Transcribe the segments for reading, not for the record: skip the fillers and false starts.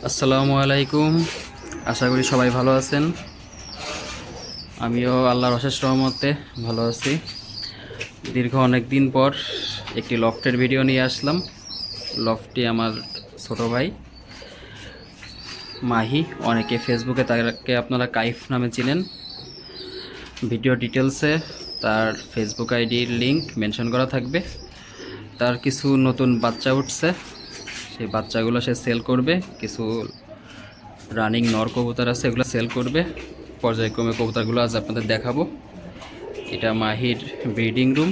আসসালামু আলাইকুম। আশা করি সবাই ভালো আছেন। আমিও আল্লাহর অশেষ রহমতে ভালো আছি। দীর্ঘ অনেক দিন পর একটি লফটের ভিডিও নিয়ে আসলাম। লফটি আমার ছোট ভাই মাহি, অনেকে ফেসবুকে তাকে আপনারা কাইফ নামে চিনেন। ভিডিও ডিটেলসে তার ফেসবুক আইডির লিংক মেনশন করা থাকবে। তার কিছু নতুন বাচ্চা উঠছে, সেই বাচ্চাগুলো সে সেল করবে। কিছু রানিং নর কবুতর আছে, এগুলো সেল করবে। পর্যায়ক্রমে কবুতরগুলো আজ আপনাদের দেখাবো। এটা মাহির ব্রিডিং রুম।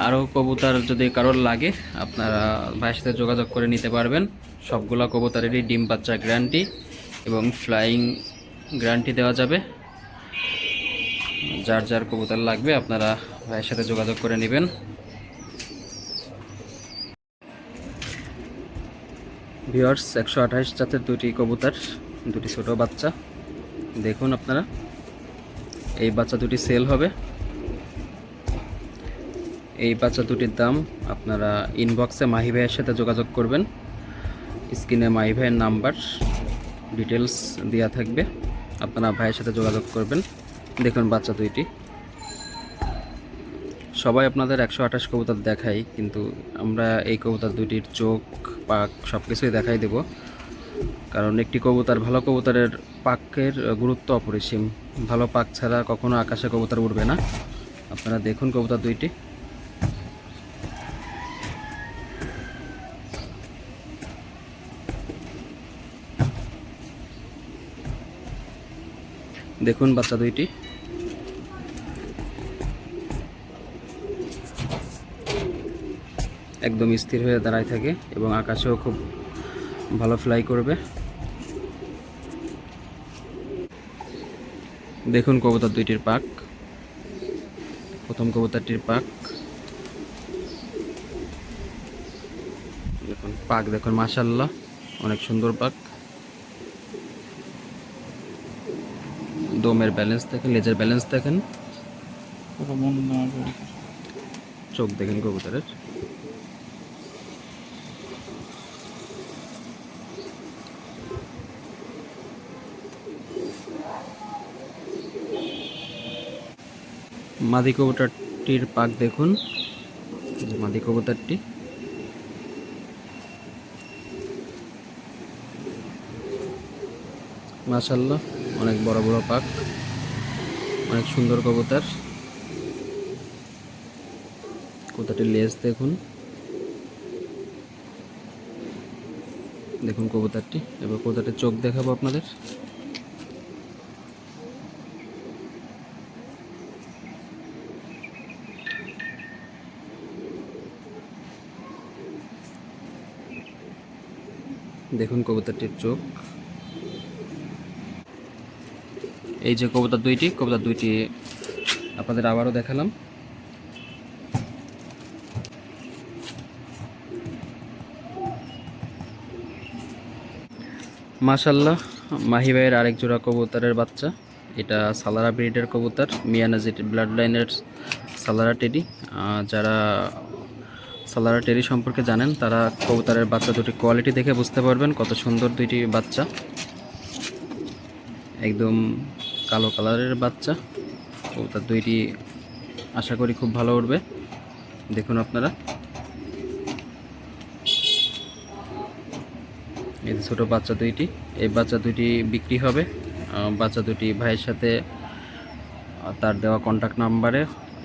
আরও কবুতর যদি কারোর লাগে আপনারা ভাইয়ের সাথে যোগাযোগ করে নিতে পারবেন। সবগুলো কবুতরেরই ডিম বাচ্চা গ্যারান্টি এবং ফ্লাইং গ্যারান্টি দেওয়া যাবে। যার যার কবুতর লাগবে আপনারা ভাইয়ের সাথে যোগাযোগ করে নেবেন। ভিউয়ার্স, 128 জাতের দুটি কবুতর, দুটি ছোট বাচ্চা দেখুন আপনারা। এই বাচ্চা দুটি সেল হবে। এই বাচ্চা দুটির দাম আপনারা ইনবক্সে মাহি ভাইয়ের সাথে যোগাযোগ করবেন। স্ক্রিনে মাহি ভাইয়ের নাম্বার ডিটেলস দেওয়া থাকবে, আপনারা ভাইয়ের সাথে যোগাযোগ করবেন। দেখুন বাচ্চা দুইটি। সবাই আপনাদের 128 কবুতর দেখাই, কিন্তু আমরা এই কবুতর দুইটির চোখ, পাক সব কিছুই দেখাই দেব। কারণ একটি কবুতর, ভালো কবুতরের পাকের গুরুত্ব অপরিসীম। ভালো পাক ছাড়া কখনো আকাশে কবুতর উড়বে না। আপনারা দেখুন কবুতর দুইটি। দেখুন বাচ্চা দুইটি। একদম স্থির হয়ে দাঁড়ায় থাকে এবং আকাশেও খুব ভালো ফ্লাই করবে। দেখুন কবুতর দুইটির পাক। প্রথম কবুতরটির পাক দেখুন, পাক দেখুন, মাশাআল্লাহ অনেক সুন্দর পাক। দমের ব্যালেন্স দেখেন, লেজের ব্যালেন্স দেখেন, চোখ দেখেন কবুতরের। মাদি কবুতরটির পাক দেখুন, মাদি কবুতরটি। মাশাআল্লাহ অনেক বড় বড় পাক, অনেক সুন্দর কবুতর। কবুতরটির লেজ দেখুন, দেখুন কবুতরটি। এবার কবুতরটির চোখ দেখাবো আপনাদের। দেখুন কবুতরটির চোখ। এই যে কবুতর দুইটি আপনাদের আবারও দেখালাম। মাশাআল্লাহ মাহি ভাইয়ের আরেক জোড়া কবুতরের বাচ্চা। এটা সালারা ব্রিডের কবুতর, মিয়ানাজি ব্লাড লাইনের সালারা টেডি। যারা সালারা টেডি সম্পর্কে জানেন তারা কবুতরের বাচ্চা দুটি কোয়ালিটি দেখে বুঝতে পারবেন কত সুন্দর দুইটি বাচ্চা। একদম কালো কালারের বাচ্চা। কবুতর দুইটি আশা করি খুব ভালো উঠবে। দেখুন আপনারা, এই ছোট বাচ্চা দুইটি। এই বাচ্চা দুইটি বিক্রি হবে। বাচ্চা দুটি ভাইয়ের সাথে তার দেওয়া কন্ট্যাক্ট নাম্বারে,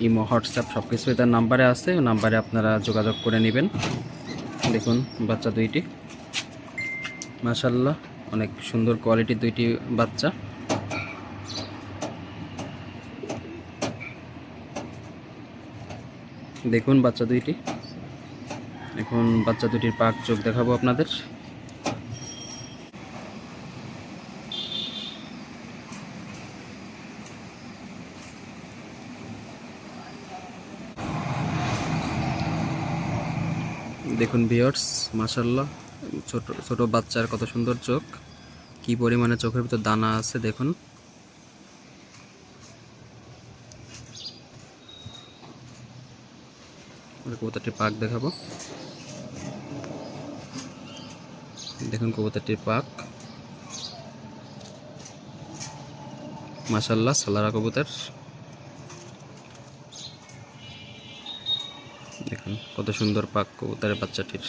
ইমো, হোয়াটসঅ্যাপ সব কিছুই তার নাম্বারে আছে। নাম্বারে আপনারা যোগাযোগ করে নেবেন। দেখুন বাচ্চা দুইটি, মাশাআল্লাহ অনেক সুন্দর কোয়ালিটির দুইটি বাচ্চা। দেখুন বাচ্চা দুইটি। এখন বাচ্চা দুটির পাক চোখ দেখাবো আপনাদের। দেখুন ভিউয়ার্স, মাশাআল্লাহ ছোট ছোট বাচ্চার কত সুন্দর চোখ, কি পরিমাণে চোখের ভিতর দানা আছে দেখুন। কবুতরটির পাক দেখাবো। দেখুন কবুতরটির পাক, মাশাআল্লাহ সালারা কবুতর। দেখুন কত সুন্দর পাক কবুতরের বাচ্চাটির।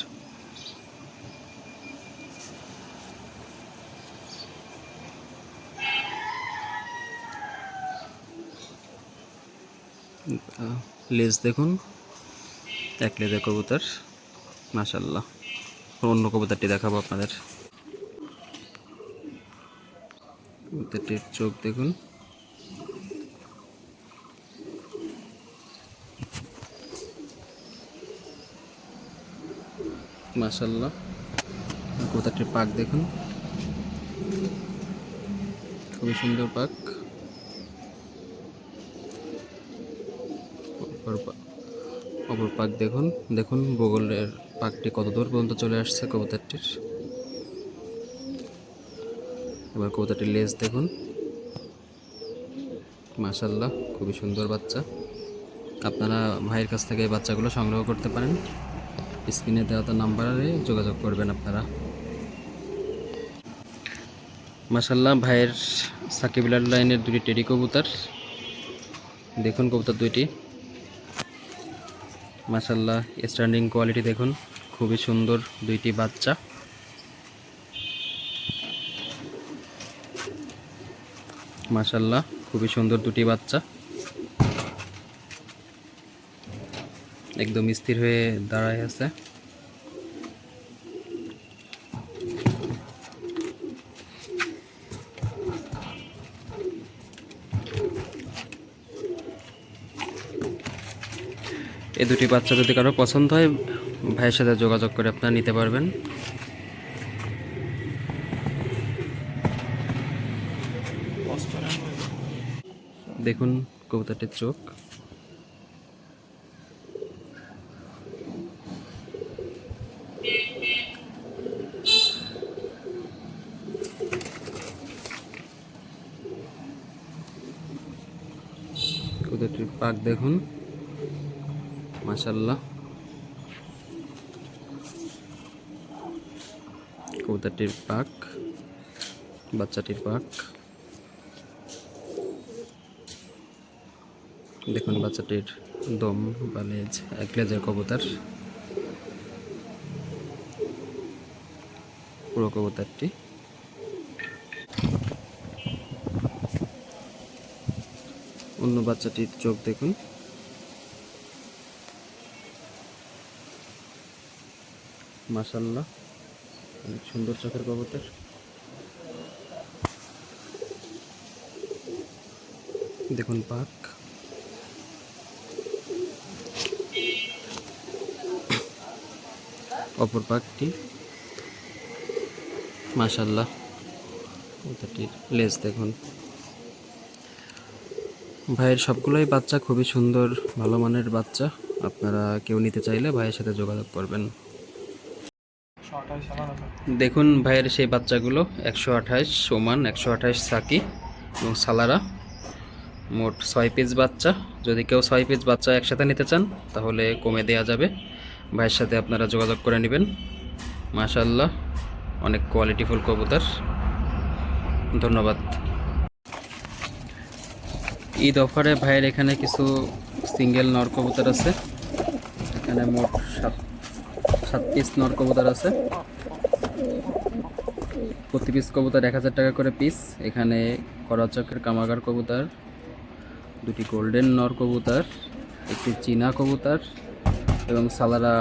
লেজ দেখুন, এক লেজের কবুতর, মাশাআল্লাহ। অন্য কবুতরটি দেখাবো আপনাদের। কবুতরটির চোখ দেখুন, মাশাআল্লাহ। কবুতরটির পাক দেখুন, খুবই সুন্দর পাক। অপর পাক দেখুন, দেখুন বগলের পাকটি কত দূর পর্যন্ত চলে আসছে কবুতরটির। এবার কবুতরটির লেজ দেখুন, মাশাআল্লাহ খুবই সুন্দর বাচ্চা। আপনারা ভাইয়ের কাছ থেকে এই বাচ্চাগুলো সংগ্রহ করতে পারেন। স্ক্রিনে দেওয়া নাম্বারে যোগাযোগ করবেন আপনারা। মাশাআল্লাহ ভাইয়ের সাকিবুল লাইনের দুটি টেডি কবুতর। দেখুন কবুতর দুইটি, মাশাআল্লাহ স্ট্যান্ডিং কোয়ালিটি দেখুন, খুবই সুন্দর দুইটি বাচ্চা। মাশাআল্লাহ খুবই সুন্দর দুটি বাচ্চা, একদম স্থির হয়ে দাঁড়ায় আছে। এই দুটি বাচ্চা যদি কারো পছন্দ হয় ভাইয়ের সাথে যোগাযোগ করে আপনারা নিতে পারবেন। দেখুন কবুতরটির চোখ, কবুতরটির পাক দেখুন, মাশাআল্লাহ। কবুতরটির পাক, বাচ্চাটির পাক দেখুন, বাচ্চাটির দম বা লেজ, এক লেজের কবুতর পুরো কবুতরটি। অন্য বাচ্চাটির চোখ দেখুন, মাশাআল্লাহ অনেক সুন্দর চোখের কবুতর। দেখুন পাক, অপর পাকটি, মাশাআল্লাহ কবুতরটির লেজ দেখুন। ভাইয়ের সবগুলোই বাচ্চা খুবই সুন্দর, ভালো মানের বাচ্চা। আপনারা কেউ নিতে চাইলে ভাইয়ের সাথে যোগাযোগ করবেন। দেখুন ভাইয়ের সেই বাচ্চাগুলো 128 সমান, 128 সাকি এবং সালারা, মোট 6 পিস বাচ্চা। যদি কেউ 6 পিস বাচ্চা একসাথে নিতে চান তাহলে কমে দেওয়া যাবে। ভাইয়ের সাথে আপনারা যোগাযোগ করে নেবেন। মাশাআল্লাহ অনেক কোয়ালিটিফুল কবুতর। ধন্যবাদ। ঈদ অফারে ভাইয়ের এখানে কিছু সিঙ্গেল নর কবুতর আছে। এখানে মোট 7 পিস নর কবুতর আছে। প্রতি পিস কবুতর 1000 টাকা করে পিস। এখানে করাচকের কামাগার কবুতর, দুটি গোল্ডেন নর কবুতর, একটি চীনা কবুতর এবং সালারা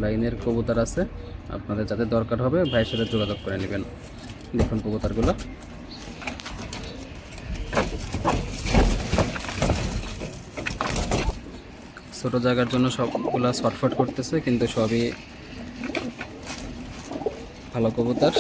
লাইনের কবুতর আছে। আপনাদের যাতে দরকার হবে ভাইয়ের সাথে যোগাযোগ করে নেবেন। দেখুন কবুতরগুলো, ছোট জায়গার জন্য সবগুলা শর্টফট করতেছে, কিন্তু সবই ভালো কবুতর।